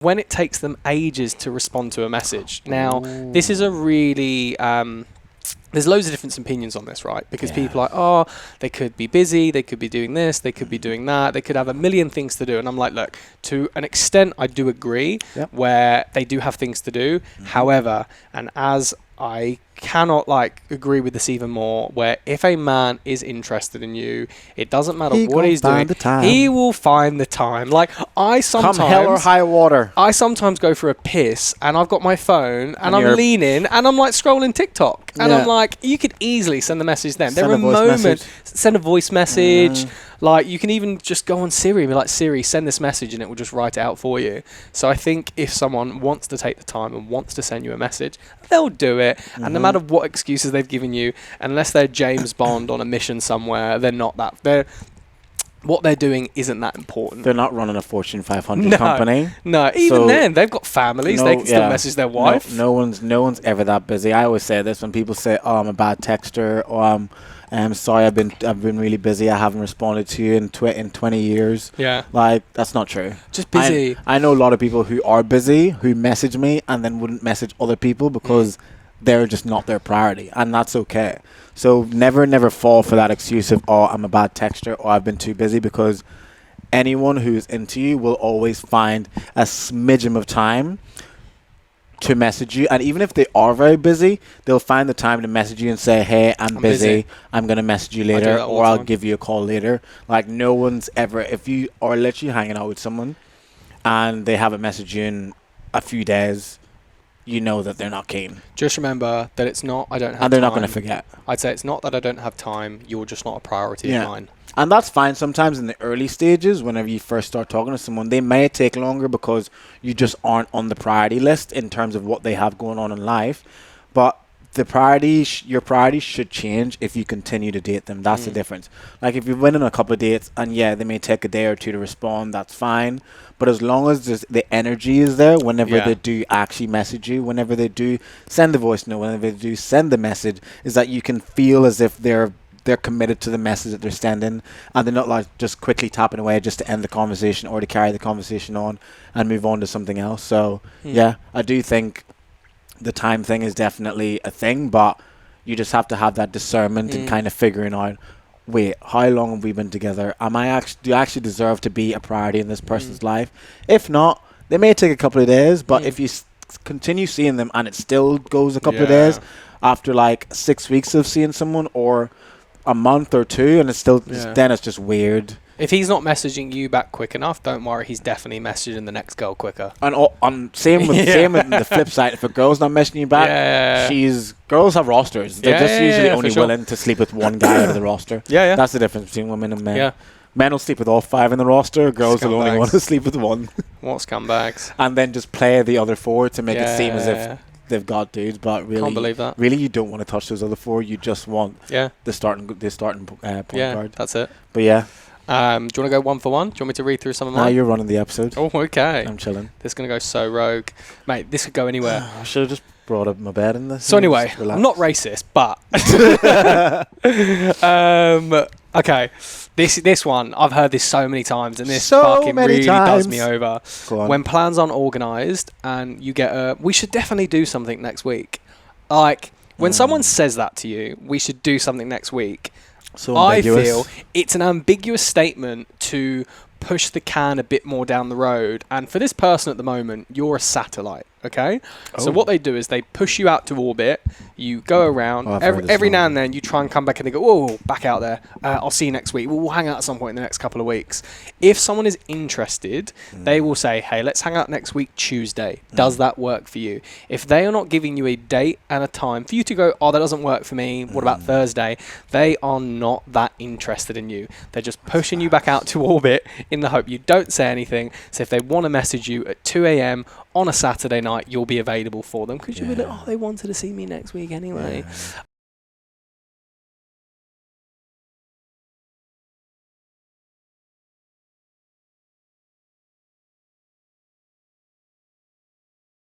when it takes them ages to respond to a message. Now, this is a really... there's loads of different opinions on this, right? Because people are like, oh, they could be busy, they could be doing this, they could be doing that, they could have a million things to do. And I'm like, look, to an extent, I do agree where they do have things to do. However, and as I cannot agree with this even more, where if a man is interested in you, it doesn't matter what he's doing, he will find the time. Like, I sometimes... Come hell or high water. I sometimes go for a piss and I've got my phone and I'm leaning and I'm like scrolling TikTok and I'm like, you could easily send a message then. There are moments, send a voice message. Like, you can even just go on Siri and be like, Siri, send this message, and it will just write it out for you. So I think if someone wants to take the time and wants to send you a message, they'll do it. And no matter what excuses they've given you, unless they're James Bond on a mission somewhere, they're not that. What they're doing isn't that important. They're not running a Fortune 500 company. No, even then, they've got families. They can still message their wife. No one's ever that busy. I always say this when people say, "Oh, I'm a bad texter," or I'm sorry, I've been really busy. I haven't responded to you in 20 years. Yeah, like, that's not true. Just busy. I know a lot of people who are busy who message me and then wouldn't message other people because they're just not their priority, and that's okay. So never fall for that excuse of, oh, I'm a bad texter or I've been too busy, because anyone who's into you will always find a smidgen of time to message you. And even if they are very busy, they'll find the time to message you and say, hey, I'm busy. I'm going to message you later, or I'll give you a call later. Like, no one's ever, if you are literally hanging out with someone and they haven't messaged you in a few days, you know that they're not keen. Just remember that it's not, I don't have time. And they're not going to forget. I'd say it's not that I don't have time. You're just not a priority of mine. And that's fine. Sometimes in the early stages, whenever you first start talking to someone, they may take longer because you just aren't on the priority list in terms of what they have going on in life. But the your priorities should change if you continue to date them. That's the difference. Like, if you've been on a couple of dates and they may take a day or two to respond, that's fine. But as long as the energy is there whenever they do actually message you, whenever they do send the voice note, whenever they do send the message, is that you can feel as if they're committed to the message that they're sending, and they're not like just quickly tapping away just to end the conversation or to carry the conversation on and move on to something else. So I do think the time thing is definitely a thing, but you just have to have that discernment and kind of figuring out, wait, how long have we been together? Do I actually deserve to be a priority in this person's life? If not, they may take a couple of days, but if you continue seeing them and it still goes a couple of days after like 6 weeks of seeing someone, or a month or two, and it's still then it's just weird. If he's not messaging you back quick enough, don't worry, he's definitely messaging the next girl quicker. And same with the flip side. If a girl's not messaging you back, girls have rosters. They're just usually only willing to sleep with one guy out of the roster. That's the difference between women and men. Men will sleep with all 5 in the roster. Girls will only want to sleep with one. What scumbags? And then just play the other 4 to make it seem as if they've got dudes, but really, can't believe that. Really, you don't want to touch those other 4. You just want the starting point guard. That's it. But yeah. Do you want to go one for one? Do you want me to read through some of mine? Nah, you're running the episode. Oh, okay. I'm chilling. This is going to go so rogue. Mate, this could go anywhere. I should have just brought up my bed in this. So anyway, I'm not racist, but... okay. This one, I've heard this so many times, and this fucking really does me over. When plans aren't organised and you get we should definitely do something next week. Like, when someone says that to you, we should do something next week, so I feel it's an ambiguous statement to push the can a bit more down the road. And for this person at the moment, you're a satellite. Okay, so what they do is they push you out to orbit. You go around every now and then. You try and come back, and they go, "Oh, back out there. I'll see you next week. We'll hang out at some point in the next couple of weeks." If someone is interested, they will say, "Hey, let's hang out next week Tuesday. Does that work for you?" If they are not giving you a date and a time for you to go, "Oh, that doesn't work for me. What about Thursday?" They are not that interested in you. They're just pushing you back out to orbit in the hope you don't say anything. So if they want to message you at 2 a.m. on a Saturday night, you'll be available for them because you'll be like, oh, they wanted to see me next week anyway.